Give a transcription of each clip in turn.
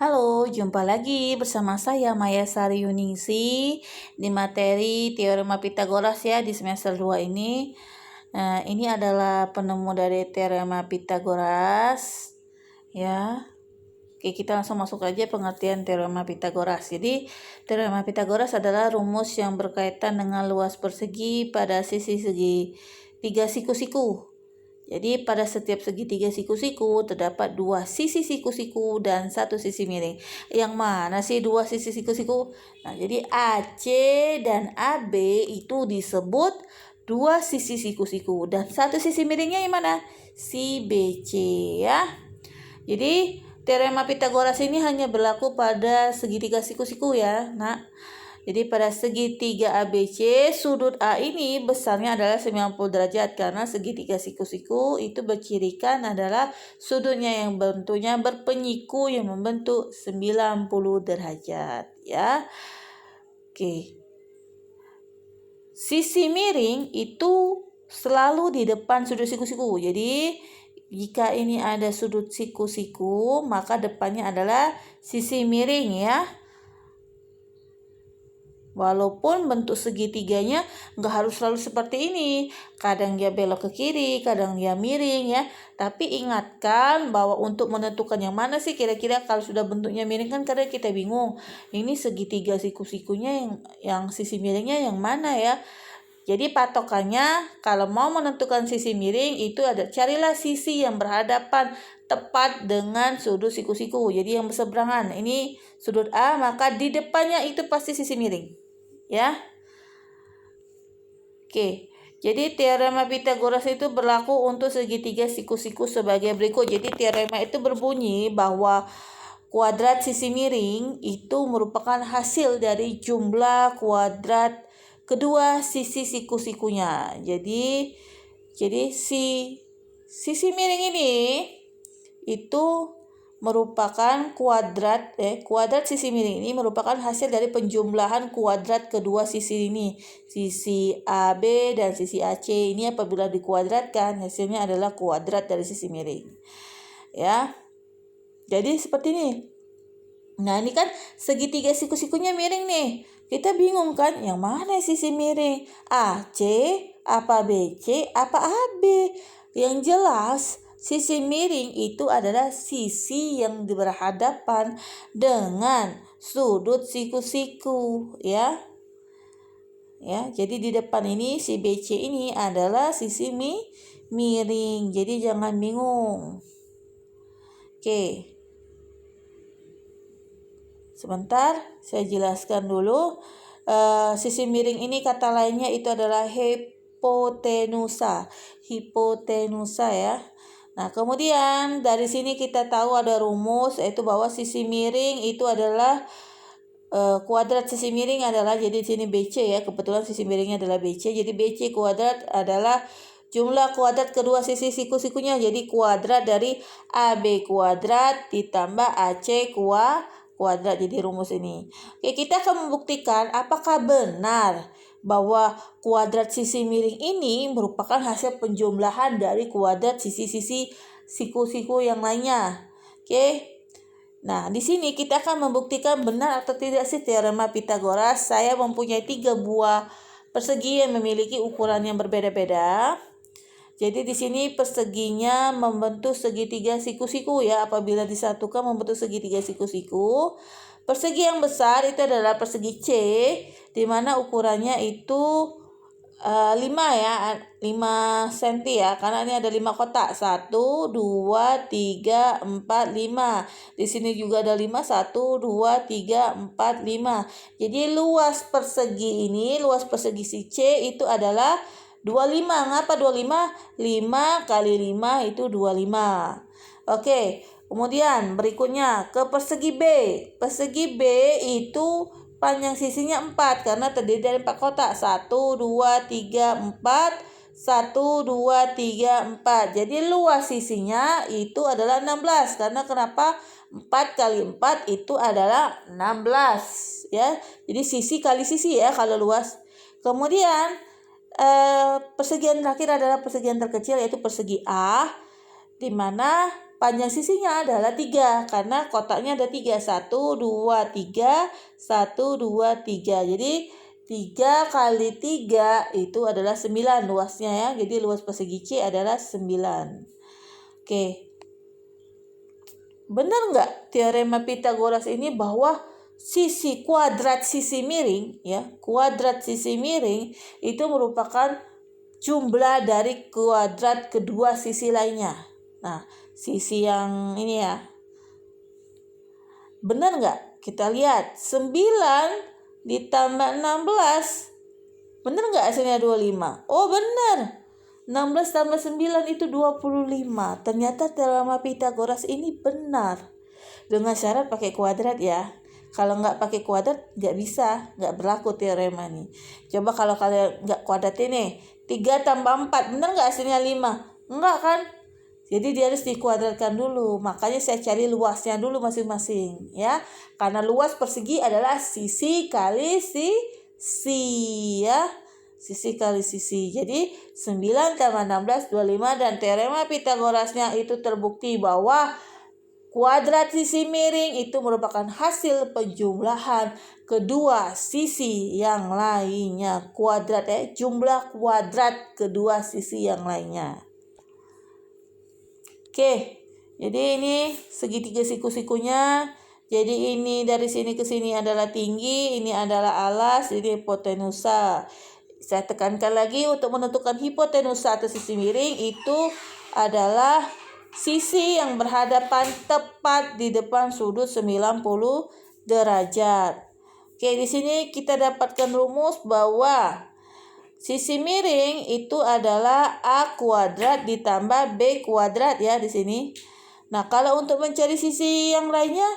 Halo, jumpa lagi bersama saya Maya Sari Yuningsi di materi Teorema Pitagoras ya di semester 2 ini. Ini adalah penemu dari Teorema Pitagoras ya. Oke, kita langsung masuk aja pengertian Teorema Pitagoras. Jadi, Teorema Pitagoras adalah rumus yang berkaitan dengan luas persegi pada sisi segi tiga siku-siku. Jadi pada setiap segitiga siku-siku terdapat dua sisi siku-siku dan satu sisi miring. Yang mana sih dua sisi siku-siku? Nah, jadi AC dan AB itu disebut dua sisi siku-siku dan satu sisi miringnya yang mana? Si BC ya. Jadi teorema Pitagoras ini hanya berlaku pada segitiga siku-siku ya. Nah, jadi pada segitiga ABC, sudut A ini besarnya adalah 90 derajat karena segitiga siku-siku itu bercirikan adalah sudutnya yang bentuknya berpenyiku yang membentuk 90 derajat ya. Oke. Sisi miring itu selalu di depan sudut siku-siku. Jadi jika ini ada sudut siku-siku, maka depannya adalah sisi miring ya. Walaupun bentuk segitiganya nggak harus selalu seperti ini. Kadang dia belok ke kiri, kadang dia miring ya. Tapi ingatkan bahwa untuk menentukan yang mana sih kira-kira kalau sudah bentuknya miring kan kadang kita bingung. Ini segitiga siku-sikunya yang sisi miringnya yang mana ya. Jadi patokannya kalau mau menentukan sisi miring itu carilah sisi yang berhadapan tepat dengan sudut siku-siku. Jadi yang berseberangan. Ini sudut A, maka di depannya itu pasti sisi miring. Ya. Oke. Jadi teorema Pitagoras itu berlaku untuk segitiga siku-siku sebagai berikut. Jadi teorema itu berbunyi bahwa kuadrat sisi miring itu merupakan hasil dari jumlah kuadrat kedua sisi siku-sikunya. Jadi sisi miring ini itu merupakan kuadrat sisi miring ini merupakan hasil dari penjumlahan kuadrat kedua sisi ini. Sisi AB dan sisi AC ini apabila dikuadratkan hasilnya adalah kuadrat dari sisi miring. Ya. Jadi seperti ini. Nah, ini kan segitiga siku-sikunya miring nih. Kita bingung kan, yang mana sisi miring? AC, apa BC, apa AB? Yang jelas, sisi miring itu adalah sisi yang berhadapan dengan sudut siku-siku, ya. Ya, jadi di depan ini si BC ini adalah sisi miring. Jadi jangan bingung. Oke. Sebentar, saya jelaskan dulu. Sisi miring ini kata lainnya itu adalah hipotenusa. Hipotenusa ya. Nah, kemudian dari sini kita tahu ada rumus yaitu bahwa sisi miring itu adalah kuadrat sisi miring adalah, jadi di sini BC ya. Kebetulan sisi miringnya adalah BC. Jadi BC kuadrat adalah jumlah kuadrat kedua sisi siku-sikunya. Jadi kuadrat dari AB kuadrat ditambah AC kuadrat, jadi rumus ini. Oke, kita akan membuktikan apakah benar bahwa kuadrat sisi miring ini merupakan hasil penjumlahan dari kuadrat sisi-sisi siku-siku yang lainnya. Oke. Nah, di sini kita akan membuktikan benar atau tidak sih teorema Pitagoras. Saya mempunyai 3 buah persegi yang memiliki ukuran yang berbeda-beda. Jadi di sini perseginya membentuk segitiga siku-siku ya. Apabila disatukan membentuk segitiga siku-siku. Persegi yang besar itu adalah persegi C, di mana ukurannya itu 5 ya, 5 cm ya, karena ini ada 5 kotak. 1, 2, 3, 4, 5. Di sini juga ada 5, 1, 2, 3, 4, 5. Jadi luas persegi si C itu adalah 25. Ngapa 25? 5 kali 5 itu 25. Oke, kemudian berikutnya ke persegi B. Persegi B itu panjang sisinya 4 karena terdiri dari 4 kotak. 1, 2, 3, 4. 1, 2, 3, 4. Jadi luas sisinya itu adalah 16. Karena kenapa? 4 kali 4 itu adalah 16. Ya. Jadi sisi kali sisi ya kalau luas. Kemudian persegian terakhir adalah persegian terkecil yaitu persegi A, di mana panjang sisinya adalah 3 karena kotaknya ada 3. 1, 2, 3, 1, 2, 3. Jadi 3 kali 3 itu adalah 9 luasnya ya. Jadi luas persegi C adalah 9. Oke. Benar nggak teorema Pythagoras ini bahwa kuadrat sisi miring ya, kuadrat sisi miring itu merupakan jumlah dari kuadrat kedua sisi lainnya. Nah, sisi yang ini ya. Benar nggak? Kita lihat 9 ditambah 16. Benar nggak hasilnya 25? Oh benar. 16 tambah 9 itu 25. Ternyata teorema Pythagoras ini benar. Dengan syarat pakai kuadrat ya. Kalau nggak pakai kuadrat nggak bisa, nggak berlaku teorema ini. Coba kalau kalian nggak kuadrat ini, 3 tambah 4, benar nggak hasilnya 5? Enggak kan? Jadi dia harus dikuadratkan dulu. Makanya saya cari luasnya dulu masing-masing ya. Karena luas persegi adalah sisi kali sisi ya. Sisi kali sisi. Jadi 9 tambah 16 25 dan teorema Pythagorasnya itu terbukti bahwa kuadrat sisi miring itu merupakan hasil penjumlahan kedua sisi yang lainnya. Kuadrat ya, jumlah kuadrat kedua sisi yang lainnya. Oke, jadi ini segitiga siku-sikunya. Jadi ini dari sini ke sini adalah tinggi, ini adalah alas, ini hipotenusa. Saya tekankan lagi untuk menentukan hipotenusa atau sisi miring itu adalah sisi yang berhadapan tepat di depan sudut 90 derajat. Oke, di sini kita dapatkan rumus bahwa sisi miring itu adalah A kuadrat ditambah B kuadrat ya di sini. Nah, kalau untuk mencari sisi yang lainnya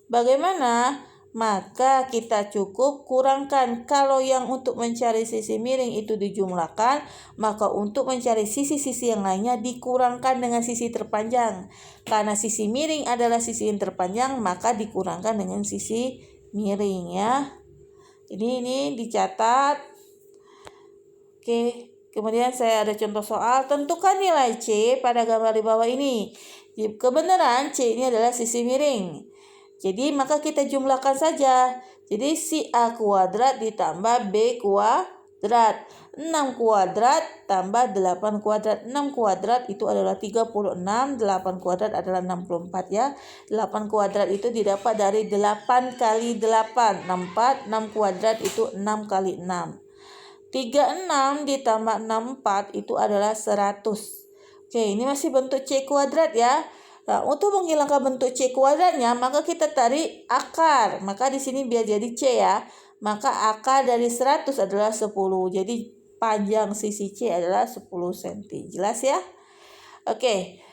bagaimana? Maka kita cukup kurangkan. Kalau yang untuk mencari sisi miring itu dijumlahkan, maka untuk mencari sisi-sisi yang lainnya dikurangkan dengan sisi terpanjang. Karena sisi miring adalah sisi yang terpanjang, maka dikurangkan dengan sisi miring ya. Jadi ini dicatat. Oke, kemudian saya ada contoh soal. Tentukan nilai C pada gambar di bawah ini. Kebenaran C ini adalah sisi miring. Jadi maka kita jumlahkan saja. Jadi si A kuadrat ditambah B kuadrat. 6 kuadrat tambah 8 kuadrat. 6 kuadrat itu adalah 36. 8 kuadrat adalah 64 ya. 8 kuadrat itu didapat dari 8 kali 8. 64. 6 kuadrat itu 6 kali 6. 36 ditambah 64 itu adalah 100. Oke, ini masih bentuk C kuadrat ya. Nah, untuk menghilangkan bentuk C kuadratnya, maka kita tarik akar. Maka di sini biar jadi C ya. Maka akar dari 100 adalah 10. Jadi panjang sisi C adalah 10 cm. Jelas ya? Oke.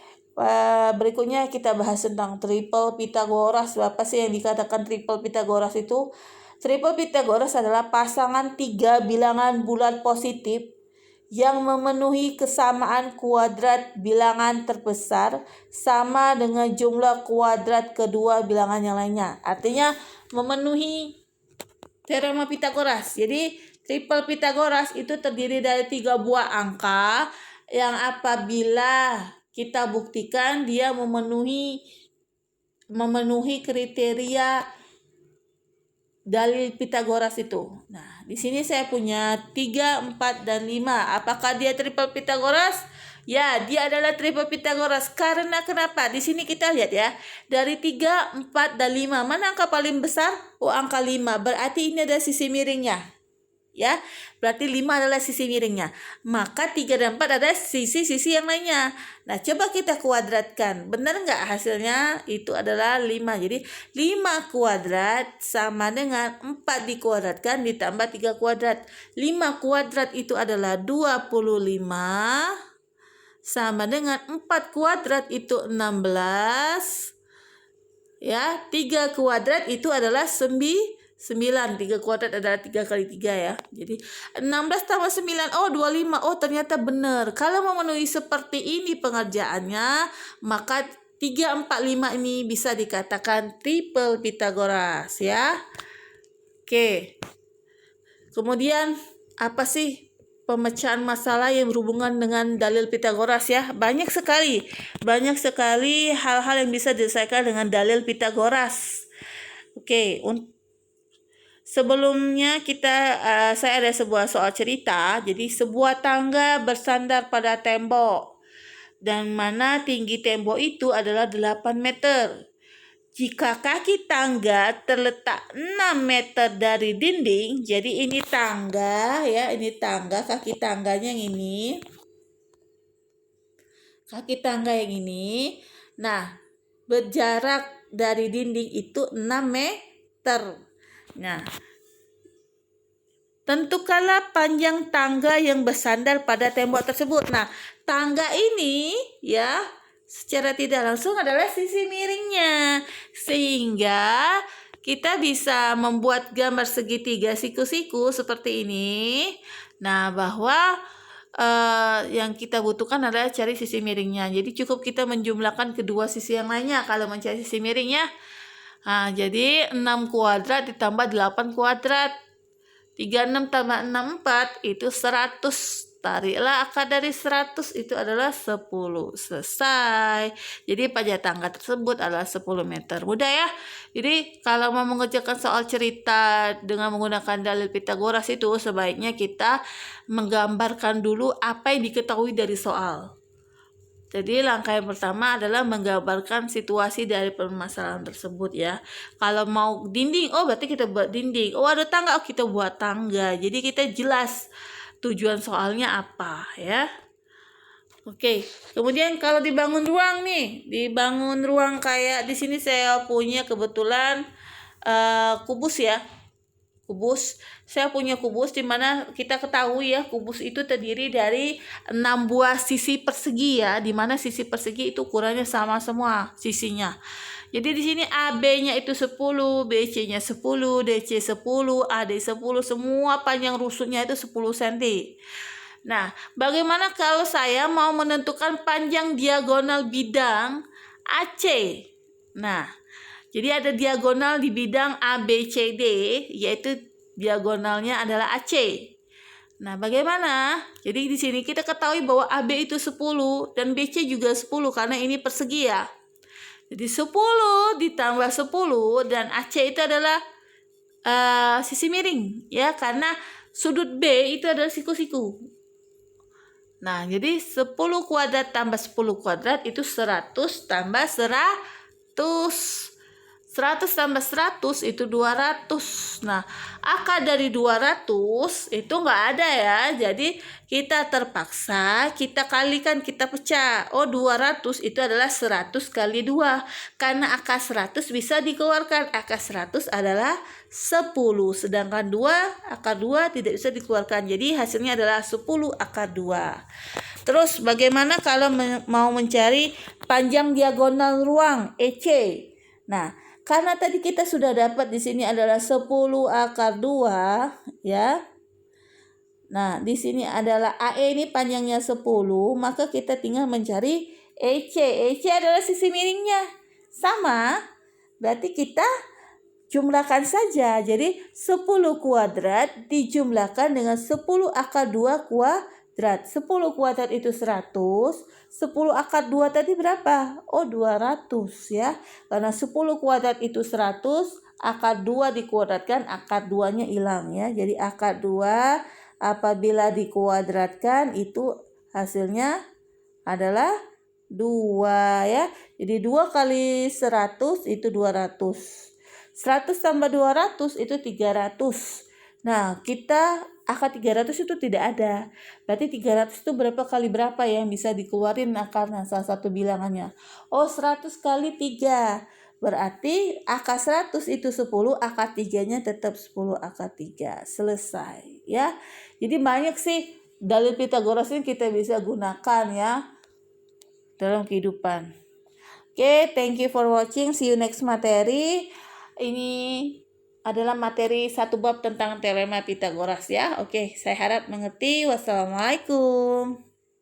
Berikutnya kita bahas tentang triple Pythagoras. Apa sih yang dikatakan triple Pythagoras itu? Triple Pythagoras adalah pasangan 3 bilangan bulat positif yang memenuhi kesamaan kuadrat bilangan terbesar sama dengan jumlah kuadrat kedua bilangan yang lainnya. Artinya memenuhi teorema Pythagoras. Jadi triple Pythagoras itu terdiri dari 3 buah angka yang apabila kita buktikan dia memenuhi kriteria dalil Pythagoras itu. Nah, di sini saya punya 3, 4, dan 5. Apakah dia triple Pythagoras? Ya, dia adalah triple Pythagoras. Karena kenapa? Di sini kita lihat ya. Dari 3, 4, dan 5. Mana angka paling besar? Oh, angka 5. Berarti ini ada sisi miringnya. Ya, berarti 5 adalah sisi miringnya. Maka 3 dan 4 ada sisi-sisi yang lainnya. Nah, coba kita kuadratkan. Benar nggak hasilnya? Itu adalah 5. Jadi 5 kuadrat sama dengan 4 dikuadratkan ditambah 3 kuadrat. 5 kuadrat itu adalah 25 sama dengan 4 kuadrat itu 16. Ya, 3 kuadrat itu adalah 9. 3 kuadrat adalah 3 kali 3 ya. Jadi 16 tambah 9. Oh 25. Oh ternyata benar. Kalau memenuhi seperti ini pengerjaannya, maka 3, 4, 5 ini bisa dikatakan triple Pythagoras ya. Oke. Kemudian apa sih pemecahan masalah yang berhubungan dengan dalil Pitagoras ya. Banyak sekali hal-hal yang bisa diselesaikan dengan dalil Pitagoras. Oke, sebelumnya saya ada sebuah soal cerita. Jadi sebuah tangga bersandar pada tembok dan mana tinggi tembok itu adalah 8 meter. Jika kaki tangga terletak 6 meter dari dinding, jadi ini tangga ya, ini tangga, kaki tangganya yang ini. Kaki tangga yang ini. Nah, berjarak dari dinding itu 6 meter. Nah, tentukanlah panjang tangga yang bersandar pada tembok tersebut. Nah, tangga ini ya secara tidak langsung adalah sisi miringnya. Sehingga kita bisa membuat gambar segitiga siku-siku seperti ini. Nah, bahwa yang kita butuhkan adalah cari sisi miringnya. Jadi cukup kita menjumlahkan kedua sisi yang lainnya kalau mencari sisi miringnya. Nah, jadi 6 kuadrat ditambah 8 kuadrat. 36 tambah 64 itu 100. Tariklah akar dari 100 itu adalah 10. Selesai. Jadi panjang tangga tersebut adalah 10 meter. Mudah ya. Jadi kalau mau mengerjakan soal cerita dengan menggunakan dalil Pitagoras itu sebaiknya kita menggambarkan dulu apa yang diketahui dari soal. Jadi langkah yang pertama adalah menggambarkan situasi dari permasalahan tersebut ya. Kalau mau dinding, oh berarti kita buat dinding. Oh ada tangga, oh kita buat tangga. Jadi kita jelas tujuan soalnya apa ya. Oke, kemudian kalau dibangun ruang nih, dibangun ruang kayak di sini saya punya kebetulan kubus ya. Saya punya kubus di mana kita ketahui ya, kubus itu terdiri dari 6 buah sisi persegi ya, di mana sisi persegi itu ukurannya sama semua sisinya. Jadi di sini AB-nya itu 10, BC-nya 10, DC 10, AD 10, semua panjang rusuknya itu 10 cm. Nah, bagaimana kalau saya mau menentukan panjang diagonal bidang AC? Nah, jadi ada diagonal di bidang ABCD, yaitu diagonalnya adalah AC. Nah, bagaimana? Jadi di sini kita ketahui bahwa AB itu 10 dan BC juga 10 karena ini persegi ya. Jadi 10 ditambah 10 dan AC itu adalah sisi miring ya, karena sudut B itu adalah siku-siku. Nah, jadi 10 kuadrat tambah 10 kuadrat itu 100 tambah 100. 100 tambah 100 itu 200. Nah, akar dari 200 itu nggak ada ya. Jadi kita terpaksa kita kalikan, kita pecah. Oh, 200 itu adalah 100 kali 2. Karena akar 100 bisa dikeluarkan. Akar 100 adalah 10. Sedangkan 2, akar 2 tidak bisa dikeluarkan. Jadi hasilnya adalah 10 akar 2. Terus bagaimana kalau mau mencari panjang diagonal ruang EC? Nah, karena tadi kita sudah dapat di sini adalah 10 akar 2 ya. Nah, di sini adalah AE ini panjangnya 10, maka kita tinggal mencari EC. EC adalah sisi miringnya. Sama, berarti kita jumlahkan saja. Jadi 10 kuadrat dijumlahkan dengan 10 akar 2 kuadrat. 10 kuadrat itu 100. 10 akar 2 tadi berapa? Oh, 200 ya. Karena 10 kuadrat itu 100, akar 2 dikuadratkan, akar 2-nya hilang ya. Jadi akar 2 apabila dikuadratkan itu hasilnya adalah 2 ya. Jadi 2 kali 100 itu 200. 100 tambah 200 itu 300. Nah, kita akar 300 itu tidak ada. Berarti 300 itu berapa kali berapa ya yang bisa dikeluarin akarnya, salah satu bilangannya. Oh, 100 kali 3. Berarti akar 100 itu 10, akar 3-nya tetap 10 akar 3. Selesai ya. Jadi banyak sih dalil Pitagoras ini kita bisa gunakan ya dalam kehidupan. Oke, thank you for watching. See you next materi. Ini adalah materi satu bab tentang teorema Pitagoras ya. Oke, saya harap mengerti. Wassalamualaikum.